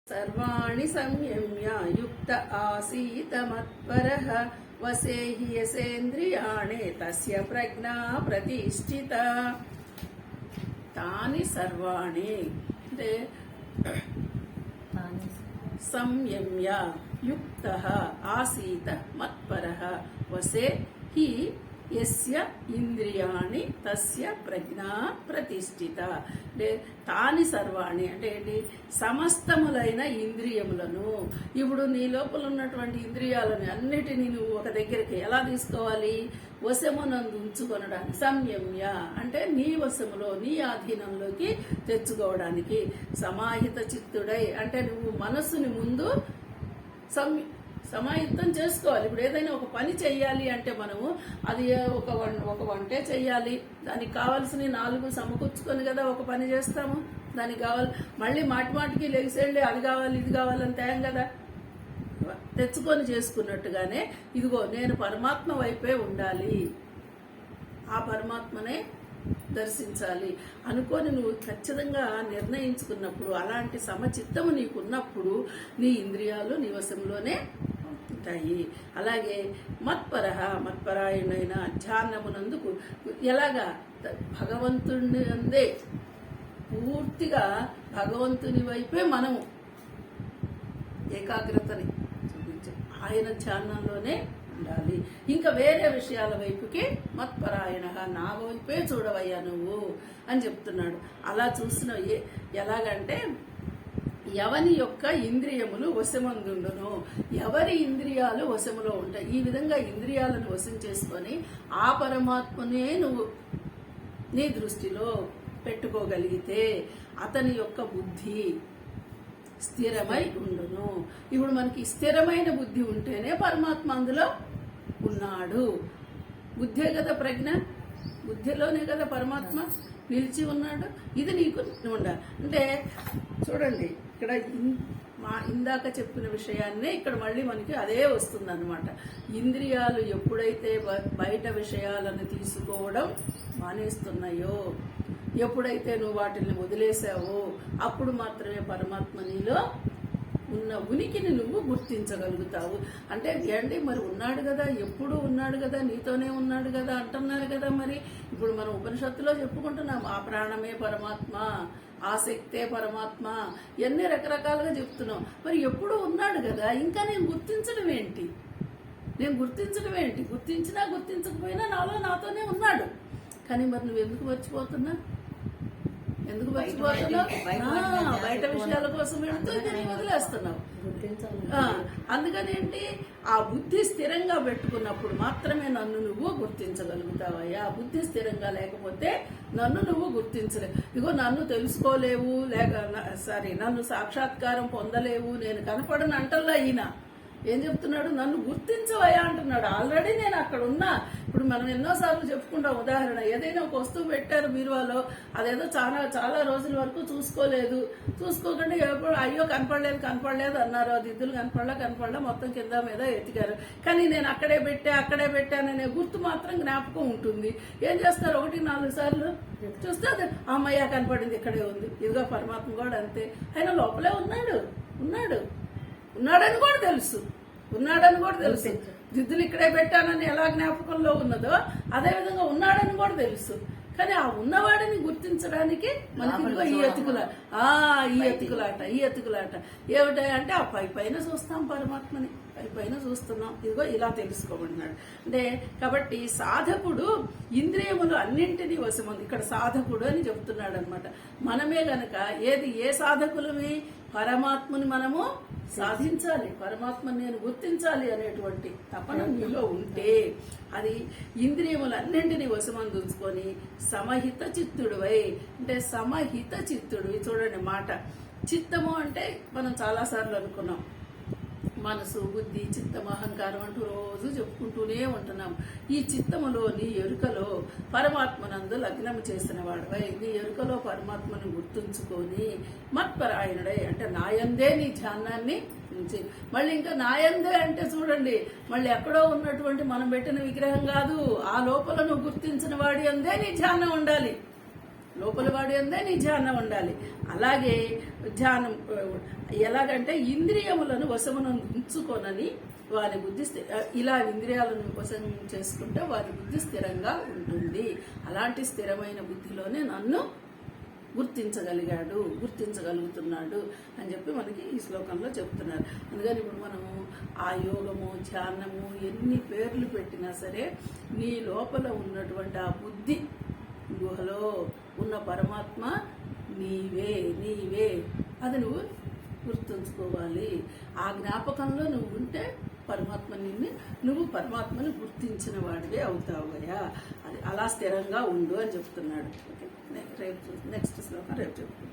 सर्वाणि संयम्य युक्त आसीत मत्परः वसे हि यसेन्द्रियाणि तस्य प्रज्ञा प्रतिष्ठिता तानि सर्वाणि संयम्य युक्तः आसीत मत्परः वसे हि యస్య ఇంద్రియాణి తస్య ప్రజ్ఞా ప్రతిష్ఠిత అంటే తాని సర్వాణి అంటే ఏంటి సమస్తములైన ఇంద్రియములను ఇప్పుడు నీ లోపల ఉన్నటువంటి ఇంద్రియాలను అన్నిటినీ నువ్వు ఒక దగ్గరికి ఎలా తీసుకోవాలి వశమునందు ఉంచుకొనడానికి సంయమ్య అంటే నీ వశములో నీ ఆధీనంలోకి తెచ్చుకోవడానికి సమాహిత చిత్తుడై అంటే నువ్వు మనస్సుని ముందు సమాయుక్తం చేసుకోవాలి. ఇప్పుడు ఏదైనా ఒక పని చెయ్యాలి అంటే మనము అది ఒక వంటే చెయ్యాలి, దానికి కావాల్సిన 4 సమకూర్చుకొని కదా ఒక పని చేస్తాము. దానికి కావాలి మళ్ళీ మాటికి లెగిసేళ్ళి అది కావాలి ఇది కావాలని తేం కదా, తెచ్చుకొని చేసుకున్నట్టుగానే ఇదిగో నేను పరమాత్మ వైపే ఉండాలి, ఆ పరమాత్మనే దర్శించాలి అనుకొని నువ్వు ఖచ్చితంగా నిర్ణయించుకున్నప్పుడు, అలాంటి సమచిత్తము నీకున్నప్పుడు నీ ఇంద్రియాలు నీ వశంలోనే ఉంటాయి. అలాగే మత్పరాయణైన ధ్యానమునందుకు ఎలాగా భగవంతుని అందే పూర్తిగా భగవంతుని వైపే మనము ఏకాగ్రతని చూపించాం, ఆయన ధ్యానంలోనే ఉండాలి. ఇంకా వేరే విషయాల వైపుకి మత్పరాయణ నా వైపే చూడవయ్యా నువ్వు అని చెప్తున్నాడు. అలా చూసిన ఎలాగంటే ఎవని యొక్క ఇంద్రియములు వశమందుండును, ఎవరి ఇంద్రియాలు వశములో ఉంటాయి. ఈ విధంగా ఇంద్రియాలను వశం చేసుకొని ఆ పరమాత్మనే నువ్వు నీ దృష్టిలో పెట్టుకోగలిగితే అతని యొక్క బుద్ధి స్థిరమై ఉండును. ఇప్పుడు మనకి స్థిరమైన బుద్ధి ఉంటేనే పరమాత్మ అందులో ఉన్నాడు. బుద్ధే కదా ప్రజ్ఞ, బుద్ధిలోనే కదా పరమాత్మ నిలిచి ఉన్నాడు. ఇది నీకు ఉండాలి. అంటే చూడండి ఇక్కడ ఇందాక చెప్పిన విషయాన్నే ఇక్కడ మళ్ళీ మనకి అదే వస్తుంది అనమాట. ఇంద్రియాలు ఎప్పుడైతే బయట విషయాలను తీసుకోవడం మానేస్తున్నాయో, ఎప్పుడైతే నువ్వు వాటిని వదిలేసావో అప్పుడు మాత్రమే పరమాత్మ నీలో ఉన్న ఉనికిని నువ్వు గుర్తించగలుగుతావు. అంటే ఏంటి మరి ఉన్నాడు కదా, ఎప్పుడు ఉన్నాడు కదా, నీతోనే ఉన్నాడు కదా అంటున్నారు కదా. మరి ఇప్పుడు మనం ఉపనిషత్తులో చెప్పుకుంటున్నాం ఆ ప్రాణమే పరమాత్మ, ఆ శక్తే పరమాత్మ, ఎన్ని రకరకాలుగా చెప్తున్నాం. మరి ఎప్పుడు ఉన్నాడు కదా, ఇంకా నేను గుర్తించడం ఏంటి, గుర్తించినా గుర్తించకపోయినా నాతోనే ఉన్నాడు. కానీ మరి నువ్వు ఎందుకు మర్చిపోతున్నా, బయట విషయాల కోసం వెళుతూ దీన్ని వదిలేస్తున్నావు. అందుకని ఏంటి, ఆ బుద్ధి స్థిరంగా పెట్టుకున్నప్పుడు మాత్రమే నన్ను నువ్వు గుర్తించగలుగుతావయ్యా. ఆ బుద్ధి స్థిరంగా లేకపోతే నన్ను నువ్వు గుర్తించలేవు. ఇగో నన్ను తెలుసుకోలేవు, నన్ను సాక్షాత్కారం పొందలేవు, నేను కనపడను అంటల్లా ఈయన ఏం చెప్తున్నాడు, నన్ను గుర్తించవయ్యా అంటున్నాడు. ఆల్రెడీ నేను అక్కడ ఉన్నా. ఇప్పుడు మనం ఎన్నోసార్లు చెప్పుకుంటాం. ఉదాహరణ, ఏదైనా ఒక వస్తువు పెట్టారు బీరువాలో, అదేదో చాలా రోజుల వరకు చూసుకోకుండా ఎప్పుడు అయ్యో కనపడలేదు అన్నారు. అది ఇద్దులు కనపడలా మొత్తం కింద మీద ఎత్తికారు. కానీ నేను అక్కడే పెట్టాననే గుర్తు మాత్రం జ్ఞాపకం ఉంటుంది. ఏం చేస్తారు, 1-4 సార్లు చూస్తే అది అమ్మయ్య కనపడింది, ఇక్కడే ఉంది. ఇదిగో పరమాత్మ కూడా అంతే, ఆయన లోపలే ఉన్నాడని కూడా తెలుసు. దిద్దులు ఇక్కడే పెట్టానని ఎలా జ్ఞాపకంలో ఉన్నదో అదేవిధంగా ఉన్నాడని కూడా తెలుసు. కానీ ఆ ఉన్నవాడిని గుర్తించడానికి మనకి ఈ ఎత్తుకులాట ఏమిటంటే ఆ పైన చూస్తాం పరమాత్మని, పైన చూస్తున్నాం. ఇదిగో ఇలా తెలుసుకోమన్నాడు. అంటే కాబట్టి సాధకుడు ఇంద్రియములు అన్నింటినీ వశముంది. ఇక్కడ సాధకుడు అని చెప్తున్నాడు అనమాట. మనమే గనక ఏ సాధకులని, పరమాత్మని మనము సాధించాలి, పరమాత్మని నేను గుర్తించాలి అనేటువంటి తపన నీలో ఉంటే అది ఇంద్రియములన్నింటినీ వశమందుకొని సమహిత చిత్తుడువై, అంటే సమహిత చిత్తుడు. చూడండి మాట, చిత్తము అంటే మనం చాలాసార్లు అనుకున్నాం, మనసు, బుద్ధి, చిత్తం, అహంకారం అంటూ రోజు చెప్పుకుంటూనే ఉంటున్నాం. ఈ చిత్తములో నీ ఎరుకలో పరమాత్మనందు లగ్నము చేసిన వాడవై నీ ఎరుకలో పరమాత్మను గుర్తుంచుకొని మత్పరాయణుడై అంటే నాయందే నీ ధ్యానాన్ని ఉంచి, మళ్ళీ ఇంకా నాయందే అంటే చూడండి మళ్ళీ ఎక్కడో ఉన్నటువంటి మనం పెట్టిన విగ్రహం కాదు, ఆ లోపల నువ్వు గుర్తించిన వాడి అందే నీ ధ్యానం ఉండాలి. లోపల వాడి అందే నీ ధ్యానం ఉండాలి. అలాగే ధ్యానం ఎలాగంటే ఇంద్రియములను వశమును ఉంచుకొనని వారి బుద్ధి ఇలా ఇంద్రియాలను వశం చేసుకుంటే వారి బుద్ధి స్థిరంగా ఉంటుంది. అలాంటి స్థిరమైన బుద్ధిలోనే నన్ను గుర్తించగలుగుతున్నాడు అని చెప్పి మనకి ఈ శ్లోకంలో చెప్తున్నారు. అందుకని ఇప్పుడు మనము ఆ యోగము, ధ్యానము ఎన్ని పేర్లు పెట్టినా సరే నీ లోపల ఉన్నటువంటి ఆ బుద్ధి గుహలో ఉన్న పరమాత్మ నీవే అది నువ్వు గుర్తుంచుకోవాలి. ఆ జ్ఞాపకంలో నువ్వు ఉంటే నువ్వు పరమాత్మని గుర్తించిన వాడివే అవుతావయ్యా. అది అలా స్థిరంగా ఉండు అని చెప్తున్నాడు. ఓకే, రేపు నెక్స్ట్ శ్లోకం రేపు చెప్తాను.